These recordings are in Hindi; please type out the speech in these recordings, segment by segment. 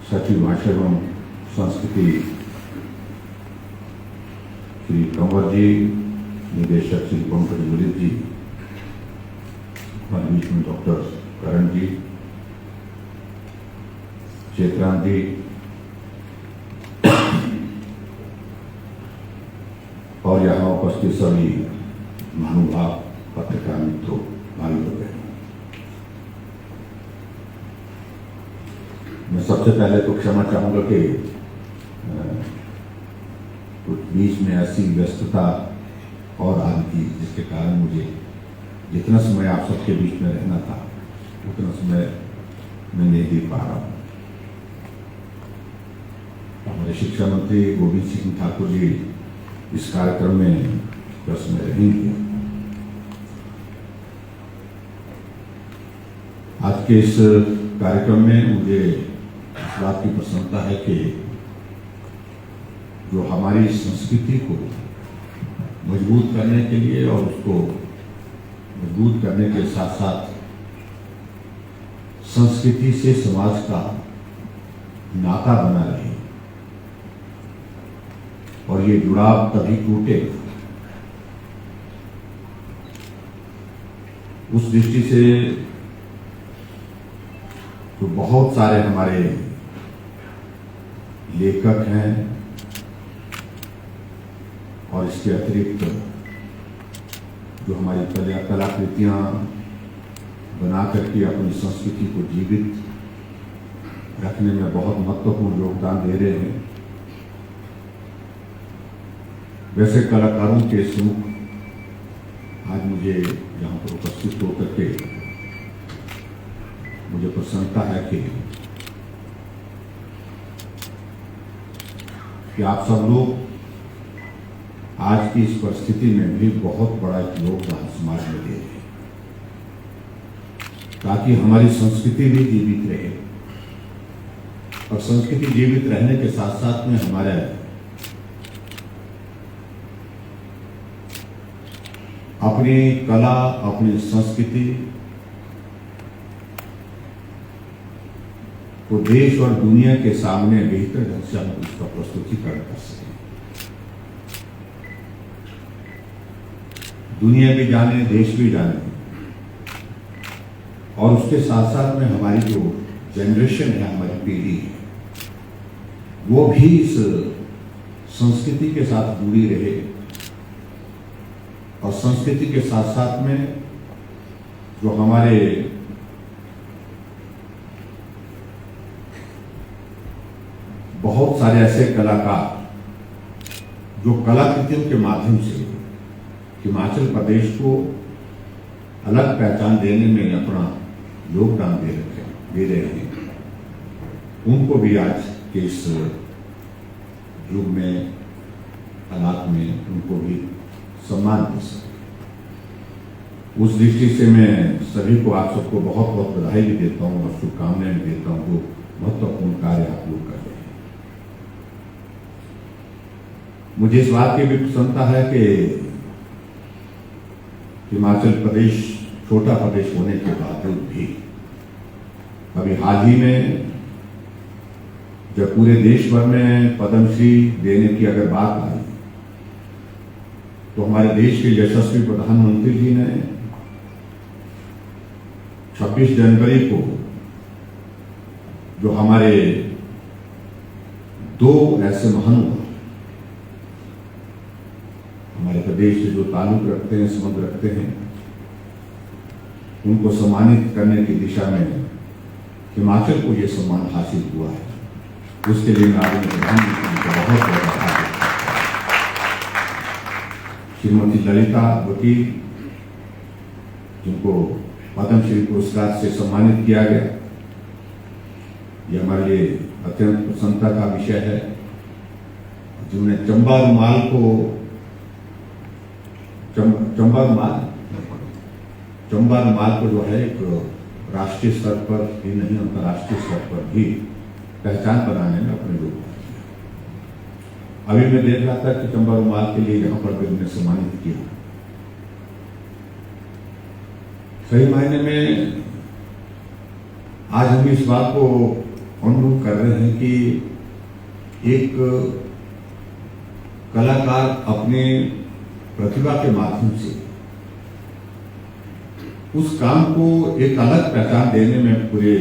सचिव भाषा एवं संस्कृति श्री कंवर जी, निदेशक श्री पंकज ललित जी, हमारे बीच में डॉक्टर करण जी, चेतराम जी और यहाँ उपस्थित सभी महानुभाव, पत्रकार मित्रों, भाई बहनों, मैं सबसे पहले तो क्षमा चाहूंगा कि कुछ बीच में ऐसी व्यस्तता और आ थी जिसके कारण मुझे जितना समय आप सबके बीच में रहना था उतना समय मैं नहीं दे पा रहा हूँ। हमारे शिक्षा मंत्री गोविंद सिंह ठाकुर जी इस कार्यक्रम में बस में रहेंगे। आज के इस कार्यक्रम में मुझे इस बात की प्रसन्नता है कि जो हमारी संस्कृति को मजबूत करने के लिए और उसको मजबूत करने के साथ साथ संस्कृति से समाज का नाता बना रहे और ये जुड़ाव तभी टूटेगा उस दृष्टि से तो बहुत सारे हमारे लेखक हैं और इसके अतिरिक्त जो हमारी कलाकृतियां बना करके अपनी संस्कृति को जीवित रखने में बहुत महत्वपूर्ण योगदान दे रहे हैं, वैसे कलाकारों के सम्मुख आज मुझे यहाँ पर उपस्थित होकर के मुझे प्रसन्नता है कि आप सब लोग आज की इस परिस्थिति में भी बहुत बड़ा योगदान समाज में दे रहे हैं ताकि हमारी संस्कृति भी जीवित रहे और संस्कृति जीवित रहने के साथ साथ में हमारे अपनी कला, अपनी संस्कृति को देश और दुनिया के सामने बेहतर ढंग से हम उसका प्रस्तुतिकरण कर सकें, दुनिया भी जाने, देश भी जाने और उसके साथ साथ में हमारी जो जनरेशन है, हमारी पीढ़ी है, वो भी इस संस्कृति के साथ जुड़ी रहे और संस्कृति के साथ साथ में जो हमारे बहुत सारे ऐसे कलाकार जो कलाकृतियों के माध्यम से हिमाचल प्रदेश को अलग पहचान देने में अपना योगदान दे रहे हैं, उनको भी आज के इस युग में, हालात में उनको भी सम्मान दे सके। उस दृष्टि से मैं सभी को, आप सबको बहुत बहुत बधाई भी देता हूँ और शुभकामनाएं भी देता हूँ जो महत्वपूर्ण कार्य आप लोग कर रहे हैं। मुझे इस बात की भी प्रसन्नता है कि हिमाचल प्रदेश छोटा प्रदेश होने के बावजूद भी अभी हाल ही में जब पूरे देश भर में पद्मश्री देने की अगर बात आई तो हमारे देश के यशस्वी प्रधानमंत्री जी ने 26 जनवरी को जो हमारे दो ऐसे महानुभाव हमारे प्रदेश से जो ताल्लुक रखते हैं, संबंध रखते हैं, उनको सम्मानित करने की दिशा में हिमाचल को यह सम्मान हासिल हुआ है। उसके लिए मैं आदरणीय प्रधानमंत्री को बहुत बहुत आभार देता हूं। श्रीमती ललिता वकील जिनको पद्मश्री पुरस्कार से सम्मानित किया गया, यह हमारे लिए अत्यंत प्रसन्नता का विषय है। जिन्होंने चंबा रुमाल को जो है एक राष्ट्रीय स्तर पर ही नहीं, अंतर्राष्ट्रीय स्तर पर भी पहचान बनाने में अपने योगदान किया। अभी मैं देख रहा था कि चंबा रुमाल के लिए यहाँ पर भी उन्हें सम्मानित किया। सही मायने में आज हम इस बात को अनुरोध कर रहे हैं कि एक कलाकार अपने प्रतिभा के माध्यम से उस काम को एक अलग पहचान देने में पूरे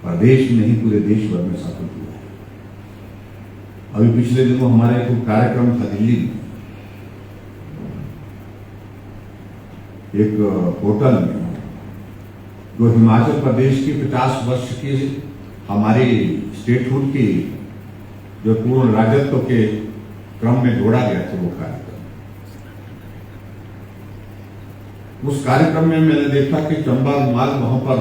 प्रदेश में नहीं पूरे देश भर में सफल हुआ है। अभी पिछले दिनों हमारे एक कार्यक्रम था दिल्ली में, एक होटल में, जो हिमाचल प्रदेश की 50 वर्ष की हमारी स्टेटहुड की जो पूर्ण राजत्व के क्रम में जोड़ा गया था वो कार्यक्रम। उस कार्यक्रम में मैंने देखा कि चंबा रुमाल वहां पर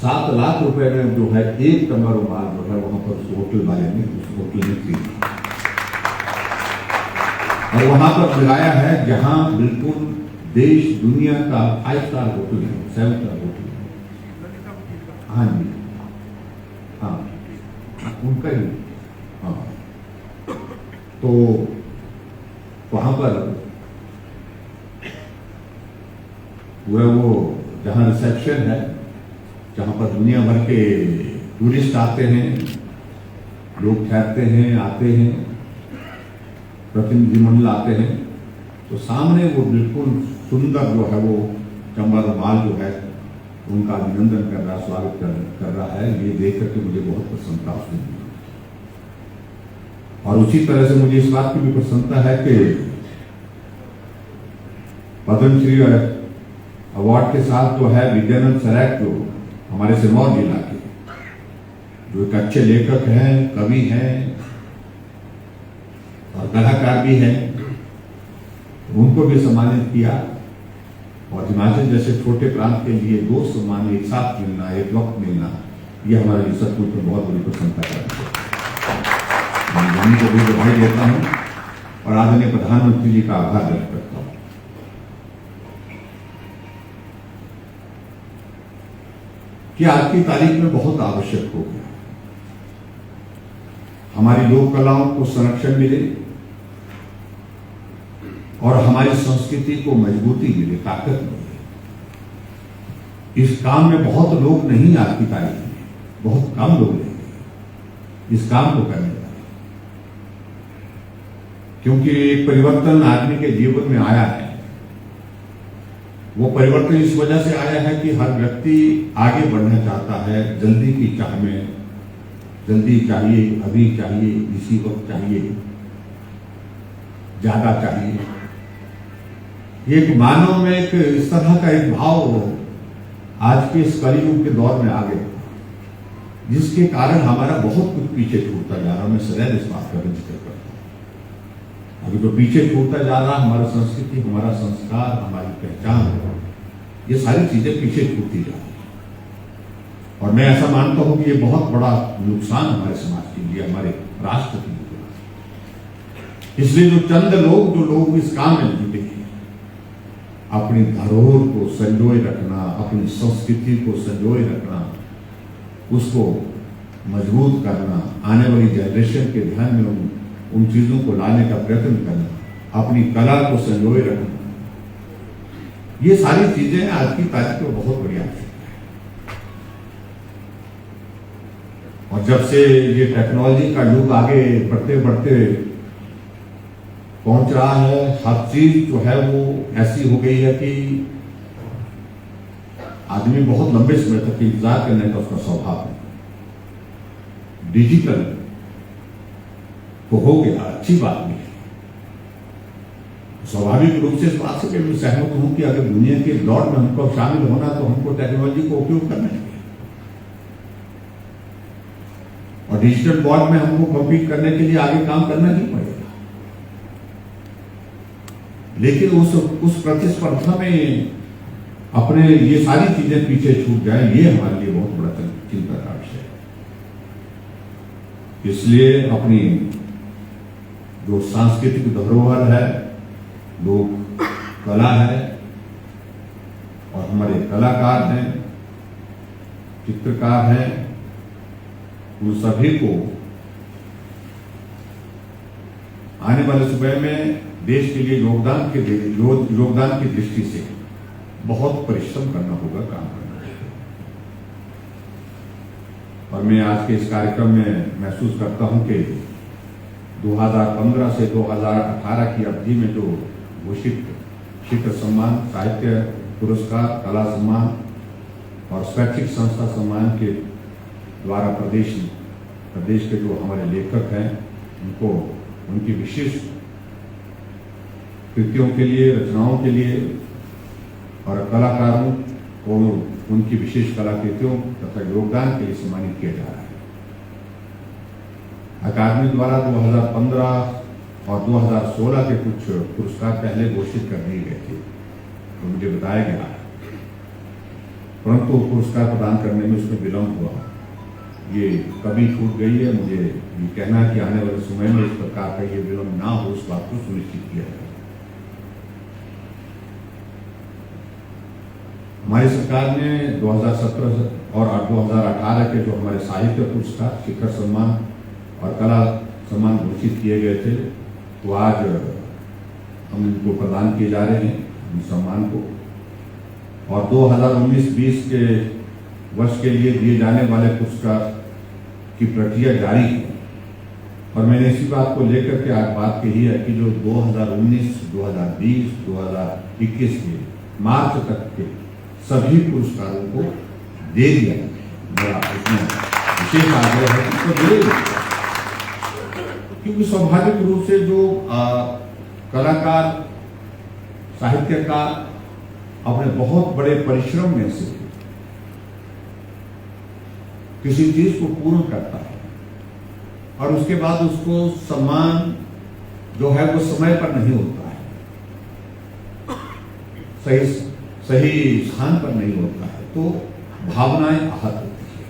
7 लाख रुपए में जो है एक चंबा रुमाल जो है वहां पर उस होटल वाले ने उस होटल में खरीदा और वहां पर लगाया है जहां बिल्कुल देश दुनिया का 5 स्टार होटल है, 7 स्टार होटल है। हाँ जी, हाँ उनका ही। हाँ, तो वहां पर पूरा वो जहां रिसेप्शन है, जहां पर दुनिया भर के टूरिस्ट आते हैं, लोग ठहरते हैं, आते हैं, प्रतिनिधिमंडल आते हैं, तो सामने वो बिल्कुल सुंदर जो है वो चंबा रुमाल जो है उनका अभिनंदन कर रहा, स्वागत कर रहा है। ये देख करके मुझे बहुत प्रसन्नता हुई और उसी तरह से मुझे इस बात की भी प्रसन्नता है कि पद्मश्री अवार्ड के साथ जो है विद्यानंद सराय जो हमारे सिरमौर जिला के जो एक अच्छे लेखक हैं, कवि हैं और कलाकार भी हैं, उनको भी सम्मानित किया। और हिमाचल जैसे छोटे प्रांत के लिए 2 सम्मान एक साथ मिलना, एक वक्त मिलना, ये हमारे लिए सचमुच में बहुत बड़ी प्रसन्नता का मैं उन्हीं को भी बधाई देता हूँ और आदरणीय प्रधानमंत्री जी का आभार व्यक्त करता हूँ। कि आज की तारीख में बहुत आवश्यक हो गया हमारी लोक कलाओं को संरक्षण मिले और हमारी संस्कृति को मजबूती मिले, ताकत मिले। इस काम में बहुत लोग नहीं आज की तारीख में, बहुत कम लोग हैं इस काम को करने वाले, क्योंकि एक परिवर्तन आदमी के जीवन में आया है। वो परिवर्तन इस वजह से आया है कि हर व्यक्ति आगे बढ़ना चाहता है, जल्दी की चाह में, जल्दी चाहिए, अभी चाहिए, इसी वक्त चाहिए, ज्यादा चाहिए। एक मानव में एक इस तरह का एक भाव आज के इस कलियुग के दौर में आ गया, जिसके कारण हमारा बहुत कुछ पीछे छूटता जा रहा। मैं सदैव इस बात का जिक्र करता हूं। अभी जो पीछे छूटता जा रहा, हमारा संस्कृति, हमारा संस्कार, हमारी पहचान, ये सारी चीजें पीछे छूटती जा रही है। और मैं ऐसा मानता हूं कि ये बहुत बड़ा नुकसान हमारे समाज के लिए, हमारे राष्ट्र के लिए। इसलिए जो लोग इस काम में जुटे हैं, अपनी धरोहर को संजोए रखना, अपनी संस्कृति को संजोए रखना, उसको मजबूत करना, आने वाली जनरेशन के ध्यान में उन चीजों को लाने का प्रयत्न करना, अपनी कला को संजोए रखना, ये सारी चीजें आज की तारीख में बहुत बड़ी आवश्यकता है। और जब से ये टेक्नोलॉजी का युग आगे बढ़ते बढ़ते पहुंच रहा है, हर चीज जो है वो ऐसी हो गई है कि आदमी बहुत लंबे समय तक इंतजार करने का उसका स्वभाव है। डिजिटल तो हो गया, अच्छी बात नहीं है। स्वाभाविक रूप से इस बात से मैं सहमत हूं कि अगर दुनिया के दौड़ में हमको शामिल होना तो हमको टेक्नोलॉजी को उपयोग करना चाहिए और डिजिटल वर्ल्ड में हमको कम्पीट करने के लिए आगे काम करना ही पड़ेगा। लेकिन उस प्रतिस्पर्धा में अपने ये सारी चीजें पीछे छूट जाए, ये हमारे लिए बहुत बड़ा चिंता का विषय है। इसलिए अपनी जो सांस्कृतिक धरोहर है, लोक कला है और हमारे कलाकार हैं, चित्रकार हैं, उन सभी को आने वाले समय में देश के लिए योगदान की दृष्टि से बहुत परिश्रम करना होगा, काम करना होगा। और मैं आज के इस कार्यक्रम में महसूस करता हूं कि 2015 से 2018 की अवधि में जो घोषित शिखर सम्मान, साहित्य पुरस्कार, कला सम्मान और स्वैच्छिक संस्था सम्मान के द्वारा प्रदेश के जो हमारे लेखक हैं उनको उनकी विशेष कृतियों के लिए, रचनाओं के लिए और कलाकारों को उनकी विशेष कलाकृतियों तथा योगदान के लिए सम्मानित किया जा रहा है। अकादमी द्वारा 2015 और 2016 के कुछ पुरस्कार पहले घोषित कर दिए गए थे, तो मुझे बताया गया, परंतु पुरस्कार प्रदान करने में उसमें विलंब हुआ। ये कभी छूट गई है। मुझे ये कहना है कि आने वाले समय में इस प्रकार का ये विलंब ना हो, उस बात को सुनिश्चित किया जाए। हमारी सरकार ने 2017 और 2018 के जो हमारे साहित्य पुरस्कार, शिखर सम्मान और कला सम्मान घोषित किए गए थे, तो आज हम इनको प्रदान किए जा रहे हैं, इस सम्मान को। और 2019-20 के वर्ष के लिए दिए जाने वाले पुरस्कार की प्रक्रिया जारी है। और मैंने इसी बात को लेकर के आज बात कही है कि जो 2019, 2020, 2021 के मार्च तक के सभी पुरस्कारों को दे दिया। मेरा इसमें विशेष आग्रह है कि इसको दे, क्योंकि स्वाभाविक रूप से जो कलाकार, साहित्यकार अपने बहुत बड़े परिश्रम में से किसी चीज को पूर्ण करता है और उसके बाद उसको सम्मान जो है वो समय पर नहीं होता है, सही स्थान पर नहीं होता है, तो भावनाएं आहत होती है।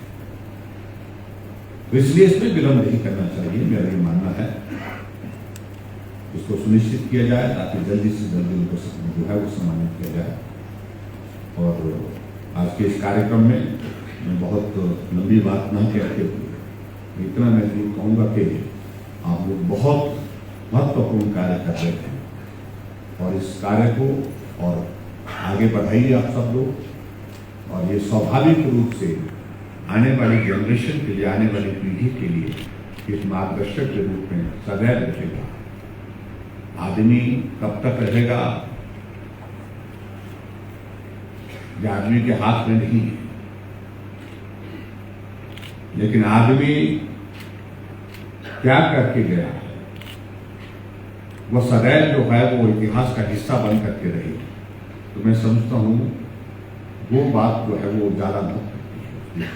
तो इसलिए इसमें विलंब नहीं करना चाहिए, मेरा ये मानना है। इसको सुनिश्चित किया जाए ताकि जल्दी से जल्दी उनको जो है वो सम्मानित किया जाए। और आज के इस कार्यक्रम में मैं बहुत लंबी बात न कहते हुए इतना मैं जरूर कहूँगा कि आप लोग बहुत महत्वपूर्ण कार्य कर रहे हैं और इस कार्य को और आगे बढ़ाइए आप सब लोग। और ये स्वाभाविक रूप से आने वाली जनरेशन के लिए, आने वाली पीढ़ी के लिए एक मार्गदर्शक के रूप में सदैव रहेगा। आदमी कब तक रहेगा ये आदमी के हाथ में नहीं है, लेकिन आदमी क्या करके गया है वह सदैव जो है वो इतिहास का हिस्सा बन करके रहेगी। तो मैं समझता हूं वो बात जो है वो ज्यादा महत्व रखती है।